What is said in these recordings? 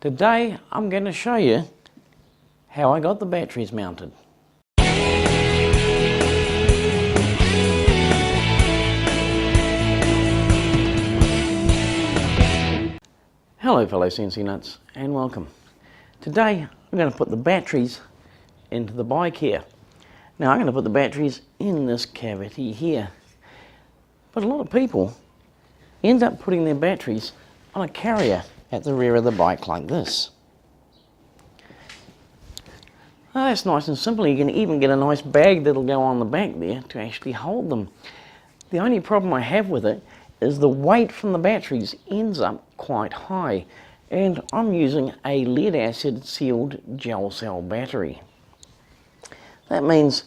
Today I'm going to show you how I got the batteries mounted. Hello fellow CNCnutz and welcome. Today I'm going to put the batteries into the bike here. Now I'm going to put the batteries in this cavity here. But a lot of people end up putting their batteries on a carrier at the rear of the bike like this. Now that's nice and simple. You can even get a nice bag that'll go on the back there to actually hold them. The only problem I have with it is the weight from the batteries ends up quite high, and I'm using a lead acid sealed gel cell battery. That means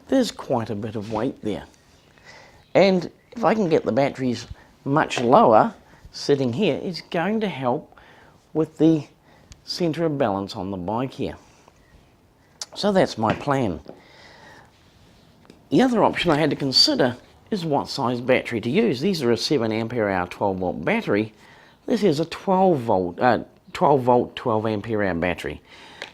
there's quite a bit of weight there. And if I can get the batteries much lower, sitting here, it's going to help with the center of balance on the bike here. So that's my plan. The other option I had to consider is what size battery to use. These are a 7 ampere hour 12 volt battery. This is a 12 volt 12 ampere hour battery.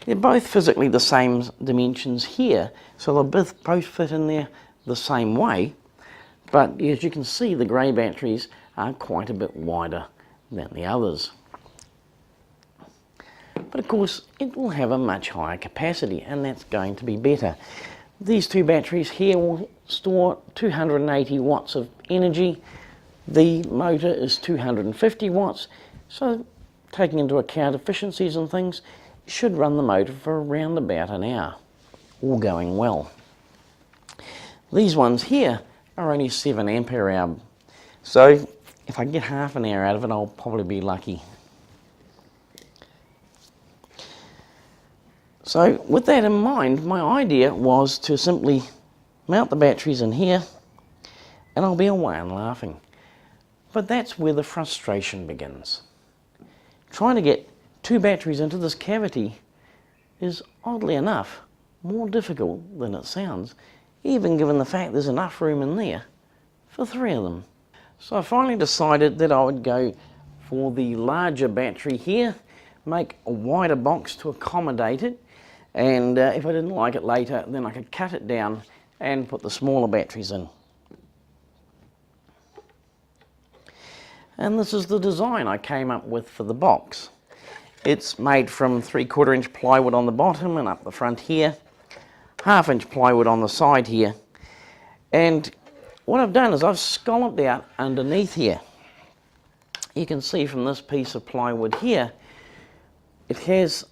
They're both physically the same dimensions here, so they'll both fit in there the same way. But as you can see, the grey batteries are quite a bit wider than the others. But of course, it will have a much higher capacity, and that's going to be better. These two batteries here will store 280 watts of energy. The motor is 250 watts, so taking into account efficiencies and things, it should run the motor for around about an hour, all going well. These ones here are only 7 ampere hour, so if I get half an hour out of it, I'll probably be lucky. So with that in mind, my idea was to simply mount the batteries in here and I'll be away and laughing. But that's where the frustration begins. Trying to get two batteries into this cavity is, oddly enough, more difficult than it sounds, even given the fact there's enough room in there for 3 of them. So I finally decided that I would go for the larger battery here, make a wider box to accommodate it, and if I didn't like it later, then I could cut it down and put the smaller batteries in. And this is the design I came up with for the box. It's made from 3/4 inch plywood on the bottom and up the front here, 1/2 inch plywood on the side here, and what I've done is I've scalloped out underneath here. You can see from this piece of plywood here, it has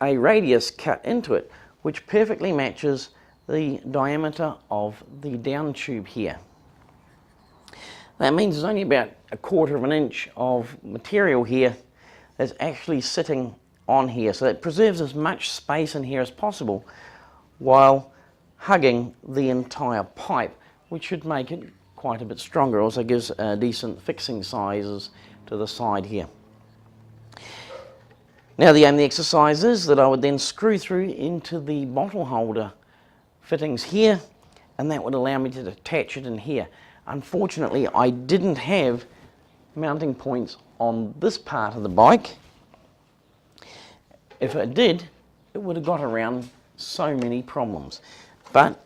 a radius cut into it, which perfectly matches the diameter of the down tube here. That means there's only about 1/4 inch of material here that's actually sitting on here, so it preserves as much space in here as possible while hugging the entire pipe, which should make it quite a bit stronger. Also gives decent fixing sizes to the side here. Now the aim of the exercise is that I would then screw through into the bottle holder fittings here, and that would allow me to attach it in here. Unfortunately, I didn't have mounting points on this part of the bike. If I did, it would have got around so many problems. But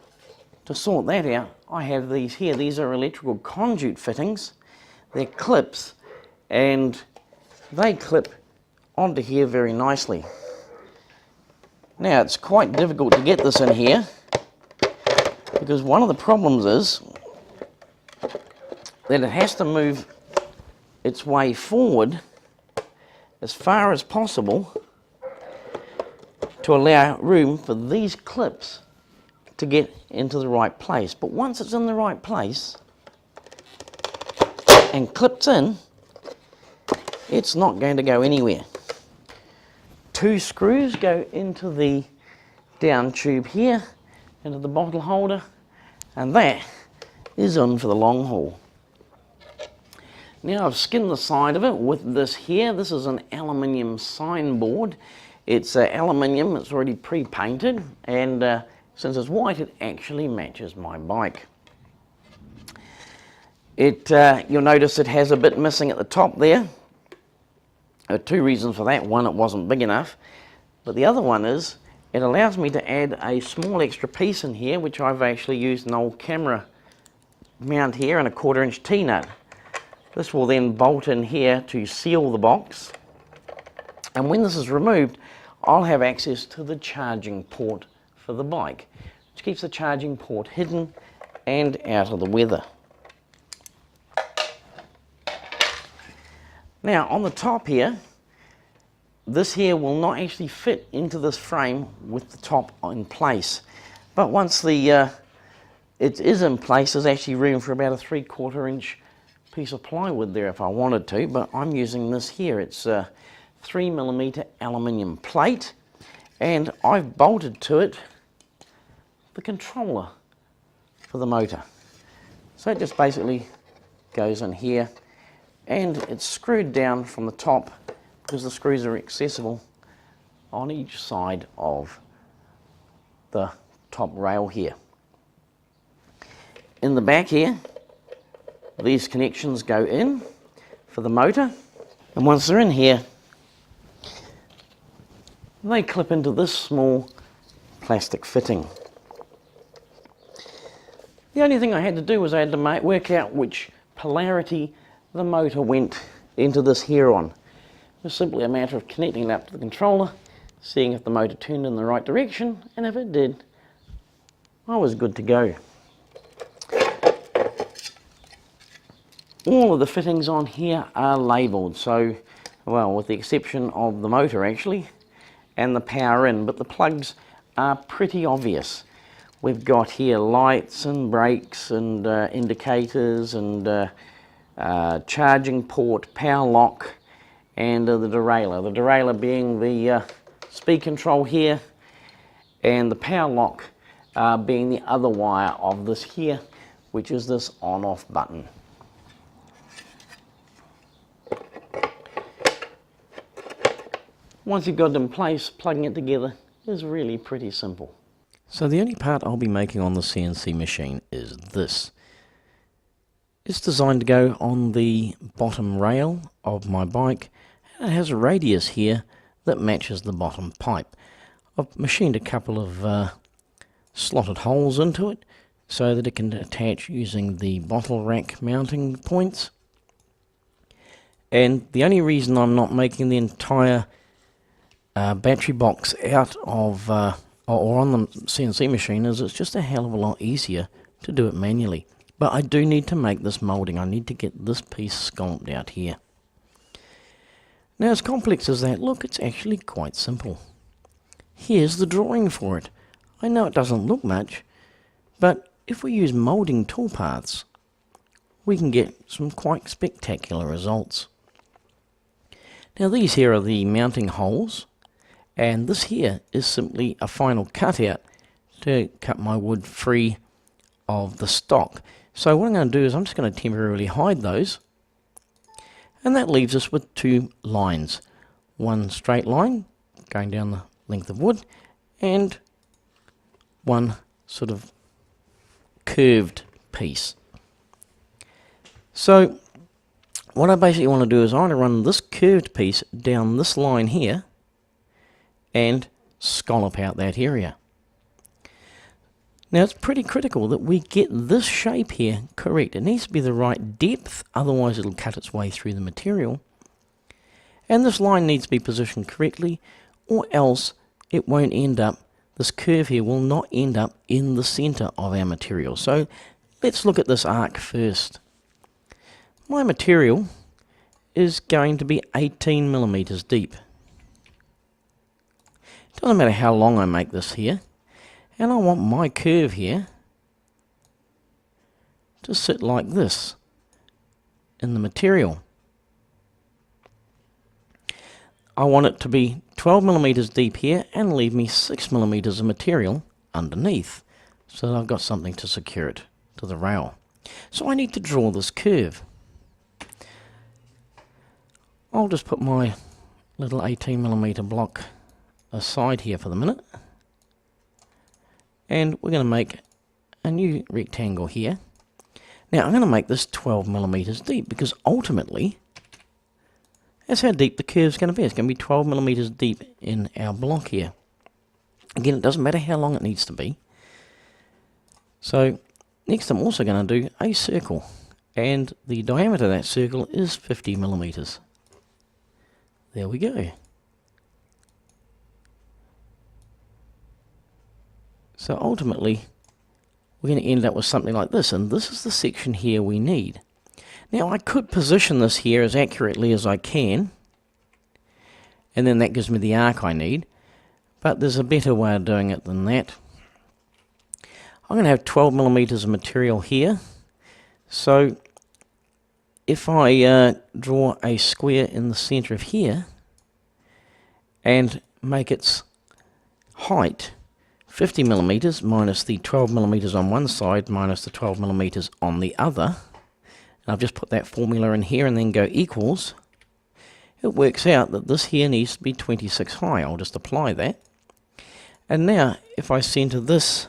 to sort that out, I have these here. These are electrical conduit fittings. They're clips, and they clip onto here very nicely. Now it's quite difficult to get this in here because one of the problems is that it has to move its way forward as far as possible to allow room for these clips to get into the right place. But once it's in the right place and clips in, it's not going to go anywhere. 2 screws go into the down tube here, into the bottle holder, and that is on for the long haul. Now I've skinned the side of it with this here. This is an aluminium signboard. It's aluminium, it's already pre-painted, and since it's white, it actually matches my bike. You'll notice it has a bit missing at the top there. There are two reasons for that. One, it wasn't big enough, but the other one is it allows me to add a small extra piece in here, which I've actually used an old camera mount here and a 1/4 inch T-nut. This will then bolt in here to seal the box, and when this is removed, I'll have access to the charging port for the bike, which keeps the charging port hidden and out of the weather. Now on the top here, this here will not actually fit into this frame with the top in place, but once it is in place, there's actually room for about a 3/4 inch piece of plywood there if I wanted to, but I'm using this here. It's a 3mm aluminium plate, and I've bolted to it the controller for the motor. So it just basically goes in here, and it's screwed down from the top because the screws are accessible on each side of the top rail here. In the back here, these connections go in for the motor, and once they're in here, they clip into this small plastic fitting. The only thing I had to do was I had to work out which polarity the motor went into this here on. It was simply a matter of connecting it up to the controller, seeing if the motor turned in the right direction, and if it did, I was good to go. All of the fittings on here are labelled, so, well, with the exception of the motor actually, and the power in, but the plugs are pretty obvious. We've got here lights and brakes and indicators and charging port, power lock, and the derailleur. The derailleur being the speed control here, and the power lock being the other wire of this here, which is this on-off button. Once you've got it in place, plugging it together is really pretty simple. So the only part I'll be making on the CNC machine is this. It's designed to go on the bottom rail of my bike, and it has a radius here that matches the bottom pipe. I've machined a couple of slotted holes into it so that it can attach using the bottle rack mounting points. And the only reason I'm not making the entire battery box out of or on the CNC machine is it's just a hell of a lot easier to do it manually. But I do need to make this moulding. I need to get this piece sculpted out here. Now, as complex as that look, it's actually quite simple. Here's the drawing for it. I know it doesn't look much, but if we use moulding toolpaths, we can get some quite spectacular results. Now, these here are the mounting holes, and this here is simply a final cutout to cut my wood free of the stock. So what I'm going to do is I'm just going to temporarily hide those, and that leaves us with two lines. One straight line going down the length of wood, and one sort of curved piece. So what I basically want to do is I want to run this curved piece down this line here and scallop out that area. Now, it's pretty critical that we get this shape here correct. It needs to be the right depth, otherwise it'll cut its way through the material. And this line needs to be positioned correctly, or else it won't end up, this curve here will not end up in the center of our material. So let's look at this arc first. My material is going to be 18 millimeters deep. Doesn't matter how long I make this here. And I want my curve here to sit like this in the material. I want it to be 12 millimeters deep here and leave me 6 millimeters of material underneath, so that I've got something to secure it to the rail. So I need to draw this curve. I'll just put my little 18 millimeter block aside here for the minute. And we're going to make a new rectangle here. Now I'm going to make this 12 millimeters deep because ultimately That's how deep the curve's going to be. It's going to be 12 millimeters deep in our block here. Again, it doesn't matter how long it needs to be. So next I'm also going to do a circle, and the diameter of that circle is 50 millimeters. There we go. So ultimately we're going to end up with something like this, and this is the section here we need. Now I could position this here as accurately as I can, and then that gives me the arc I need, but there's a better way of doing it than that. I'm going to have 12 millimeters of material here, so if I draw a square in the center of here and make its height 50 millimeters minus the 12 millimeters on one side minus the 12 millimeters on the other, and I've just put that formula in here and then go equals, it works out that this here needs to be 26 high. I'll just apply that. And now if I center this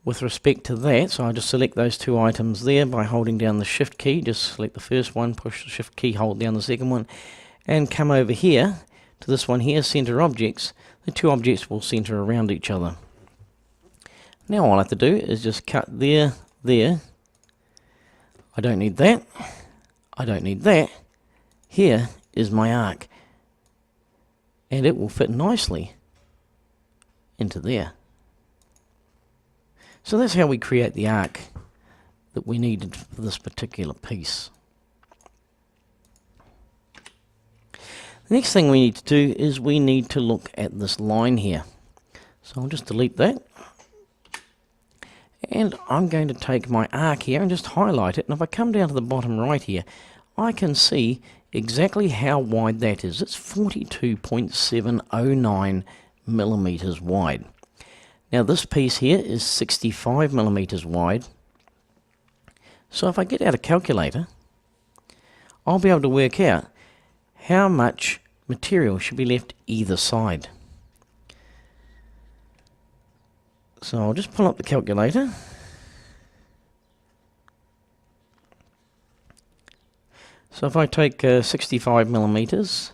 with respect to that, so I just select those two items there by holding down the shift key, just select the first one, push the shift key, hold down the second one, and come over here to this one here, center objects. The two objects will center around each other. Now all I have to do is just cut there, there. I don't need that. I don't need that. Here is my arc. And it will fit nicely into there. So that's how we create the arc that we needed for this particular piece. The next thing we need to do is we need to look at this line here. So I'll just delete that. And I'm going to take my arc here and just highlight it. And if I come down to the bottom right here, I can see exactly how wide that is. It's 42.709 millimeters wide. Now this piece here is 65 millimeters wide. So if I get out a calculator, I'll be able to work out how much material should be left either side. So I'll just pull up the calculator. So if I take 65 millimeters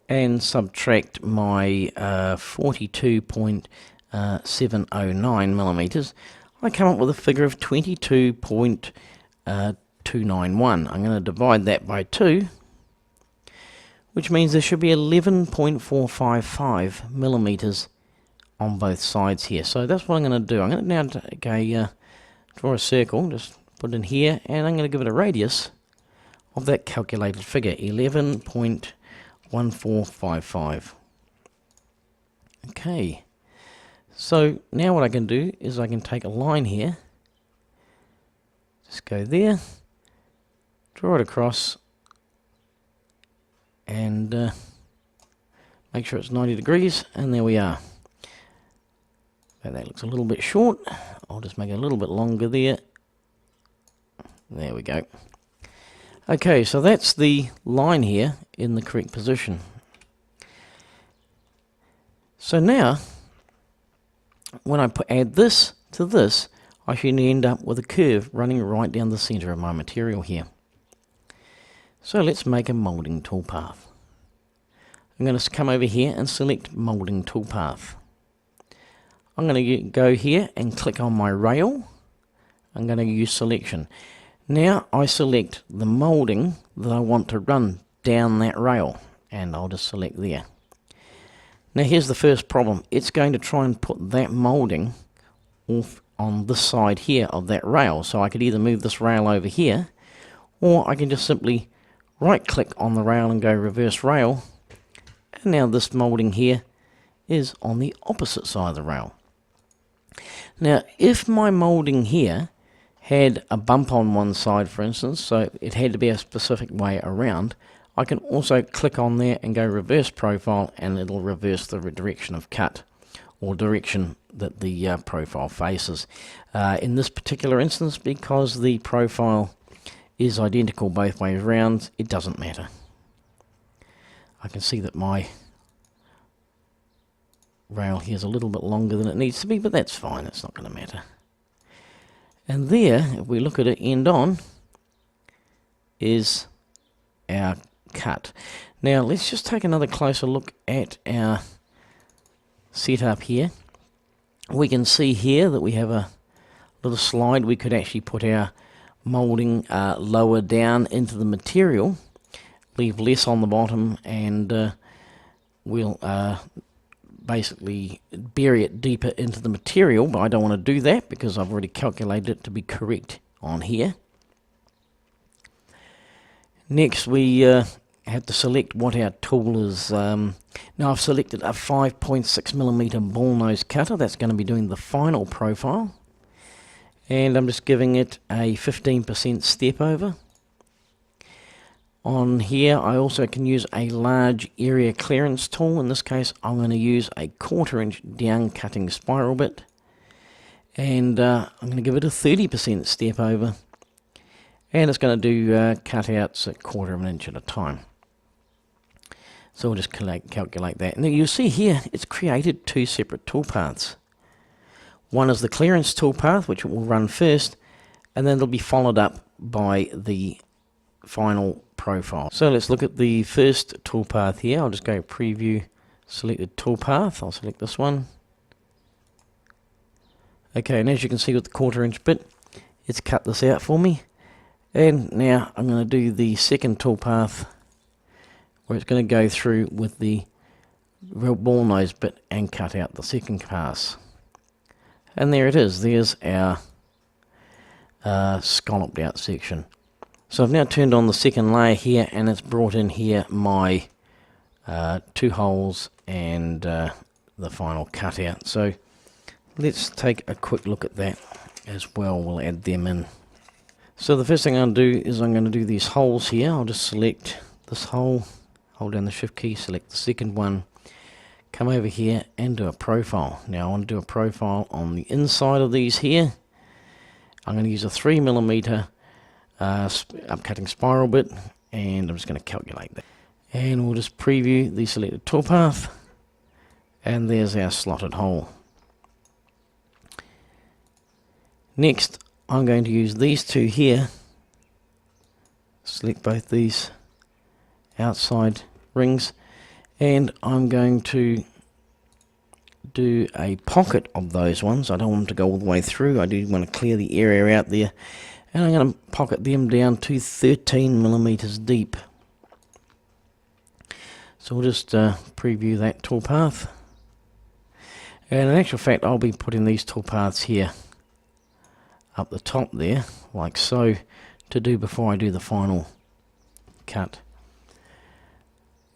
and subtract my 42.709 millimeters, I come up with a figure of 22.291. I'm going to divide that by 2, which means there should be 11.455 millimeters on both sides here. So that's what I'm going to do. I'm going to now take draw a circle, just put it in here, and I'm going to give it a radius of that calculated figure, 11.1455. Okay, so now what I can do is I can take a line here, just go there, draw it across, and make sure it's 90 degrees, and there we are. That looks a little bit short. I'll just make it a little bit longer there. There we go. Okay, so that's the line here in the correct position. So now, when I add this to this, I should end up with a curve running right down the center of my material here. So let's make a molding toolpath. I'm going to come over here and select molding toolpath. I'm going to go here and click on my rail. I'm going to use selection. Now I select the molding that I want to run down that rail, and I'll just select there. Now here's the first problem. It's going to try and put that molding off on this side here of that rail. So I could either move this rail over here, or I can just simply right click on the rail and go reverse rail. And now this molding here is on the opposite side of the rail. Now if my molding here had a bump on one side, for instance, so it had to be a specific way around, I can also click on there and go reverse profile, and it'll reverse the direction of cut, or direction that the profile faces. In this particular instance, because the profile is identical both ways around, it doesn't matter. I can see that my rail here is a little bit longer than it needs to be, but that's fine, it's not going to matter. And there, if we look at it end on, is our cut. Now let's just take another closer look at our setup here. We can see here that we have a little slide. We could actually put our moulding lower down into the material, leave less on the bottom, and we'll basically bury it deeper into the material, but I don't want to do that because I've already calculated it to be correct on here. Next we have to select what our tool is. Now I've selected a 5.6mm ball nose cutter. That's going to be doing the final profile, and I'm just giving it a 15% step over. On here I also can use a large area clearance tool. In this case I'm going to use a 1/4 inch down cutting spiral bit, and I'm going to give it a 30% step over, and it's going to do cutouts at 1/4 inch at a time. So we'll just calculate that. Now you'll see here it's created two separate toolpaths. One is the clearance toolpath, which will run first, and then it'll be followed up by the final profile. So let's look at the first toolpath here. I'll just go preview selected toolpath. I'll select this one. Okay, and as you can see with the 1/4 inch bit, it's cut this out for me. And now I'm going to do the second toolpath, where it's going to go through with the ball nose bit and cut out the second pass. And there it is. There's our scalloped out section. So I've now turned on the second layer here, and it's brought in here my 2 holes and the final cutout. So let's take a quick look at that as well. We'll add them in. So the first thing I'm going to do is I'm going to do these holes here. I'll just select this hole, hold down the shift key, select the second one, come over here and do a profile. Now I want to do a profile on the inside of these here. I'm going to use a 3mm upcutting spiral bit, and I'm just going to calculate that. And we'll just preview the selected toolpath, and there's our slotted hole. Next I'm going to use these two here, select both these outside rings, and I'm going to do a pocket of those ones. I don't want them to go all the way through. I do want to clear the area out there, and I'm going to pocket them down to 13mm deep. So we'll just preview that toolpath, and in actual fact I'll be putting these toolpaths here up the top there, like so, to do before I do the final cut.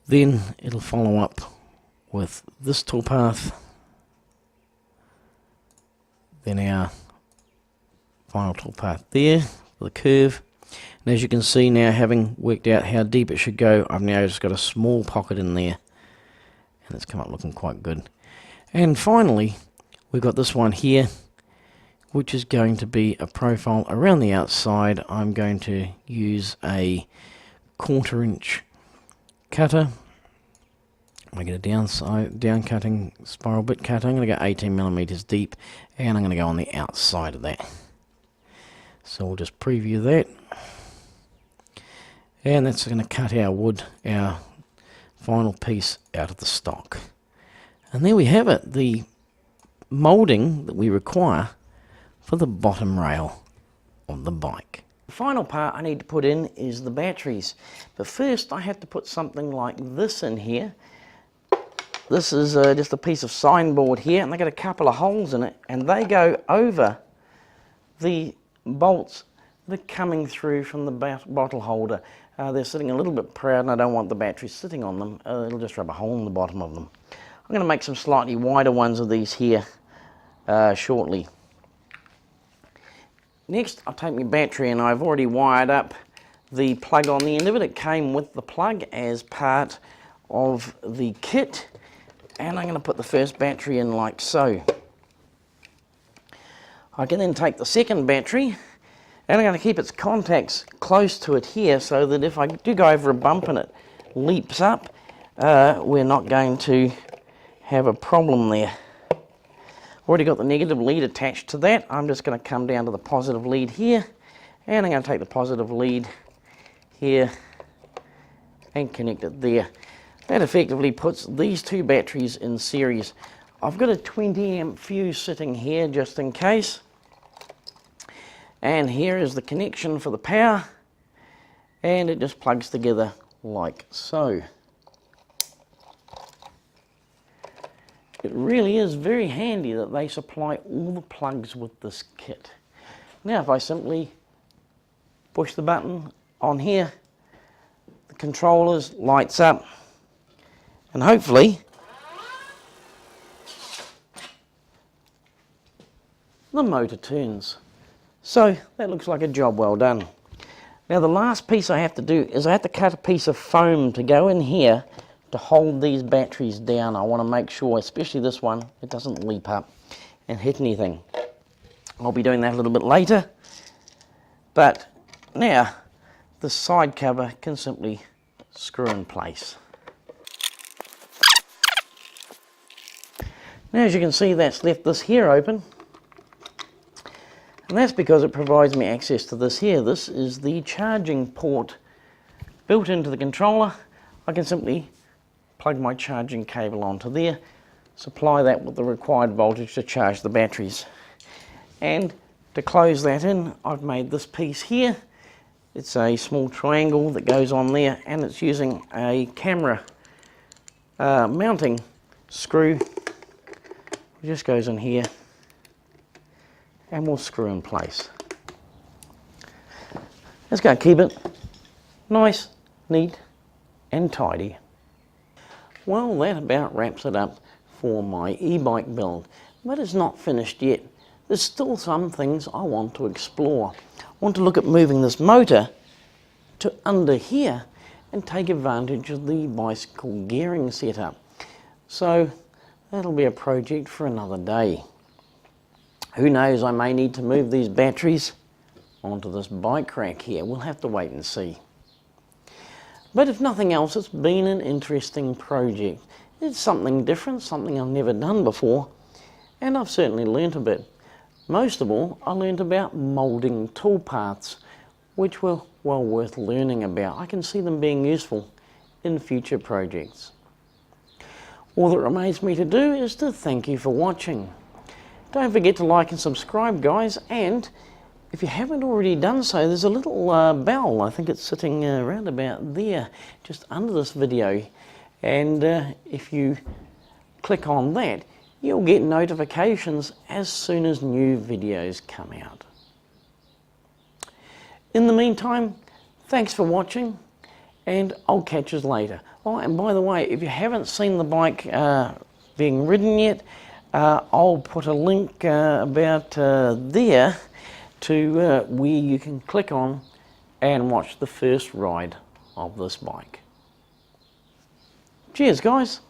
Then it'll follow up with this toolpath, then our final toolpath there with a curve. And as you can see now, having worked out how deep it should go, I've now just got a small pocket in there, and it's come up looking quite good. And finally we've got this one here, which is going to be a profile around the outside. I'm going to use a 1/4 inch cutter. I get a down cutting spiral bit cutter. I'm going to go 18mm deep, and I'm going to go on the outside of that. So we'll just preview that, and that's going to cut our wood, our final piece, out of the stock. And there we have it, the moulding that we require for the bottom rail of the bike. The final part I need to put in is the batteries, but first I have to put something like this in here. This is just a piece of signboard here, and they got a couple of holes in it, and they go over the bolts that are coming through from the bottle holder. They're sitting a little bit proud, and I don't want the batteries sitting on them. It'll just rub a hole in the bottom of them. I'm going to make some slightly wider ones of these here shortly. Next I'll take my battery, and I've already wired up the plug on the end of it. It came with the plug as part of the kit, and I'm going to put the first battery in like so. I can then take the second battery, and I'm going to keep its contacts close to it here, so that if I do go over a bump and it leaps up, we're not going to have a problem there. Already got the negative lead attached to that. I'm just going to come down to the positive lead here, and I'm going to take the positive lead here and connect it there. That effectively puts these two batteries in series. I've got a 20 amp fuse sitting here just in case. And here is the connection for the power, and it just plugs together like so. It really is very handy that they supply all the plugs with this kit. Now if I simply push the button on here, the controllers lights up, and hopefully the motor turns. So that looks like a job well done. Now the last piece I have to do is I have to cut a piece of foam to go in here to hold these batteries down. I want to make sure, especially this one, it doesn't leap up and hit anything. I'll be doing that a little bit later. But now the side cover can simply screw in place. Now as you can see, that's left this here open. And that's because it provides me access to this here. This is the charging port built into the controller. I can simply plug my charging cable onto there, supply that with the required voltage to charge the batteries. And to close that in, I've made this piece here. It's a small triangle that goes on there, and it's using a camera mounting screw. It just goes in here and we'll screw in place. That's going to keep it nice, neat and tidy. Well, that about wraps it up for my e-bike build, but it's not finished yet. There's still some things I want to explore. I want to look at moving this motor to under here and take advantage of the bicycle gearing setup. So that'll be a project for another day. Who knows, I may need to move these batteries onto this bike rack here. We'll have to wait and see. But if nothing else, it's been an interesting project. It's something different, something I've never done before, and I've certainly learnt a bit. Most of all, I learnt about moulding toolpaths, which were well worth learning about. I can see them being useful in future projects. All that remains me to do is to thank you for watching. Don't forget to like and subscribe, guys, and if you haven't already done so, there's a little bell. I think it's sitting around about there, just under this video, and if you click on that, you'll get notifications as soon as new videos come out. In the meantime, thanks for watching, and I'll catch you later. Oh, and by the way, if you haven't seen the bike being ridden yet, I'll put a link about there to where you can click on and watch the first ride of this bike. Cheers, guys.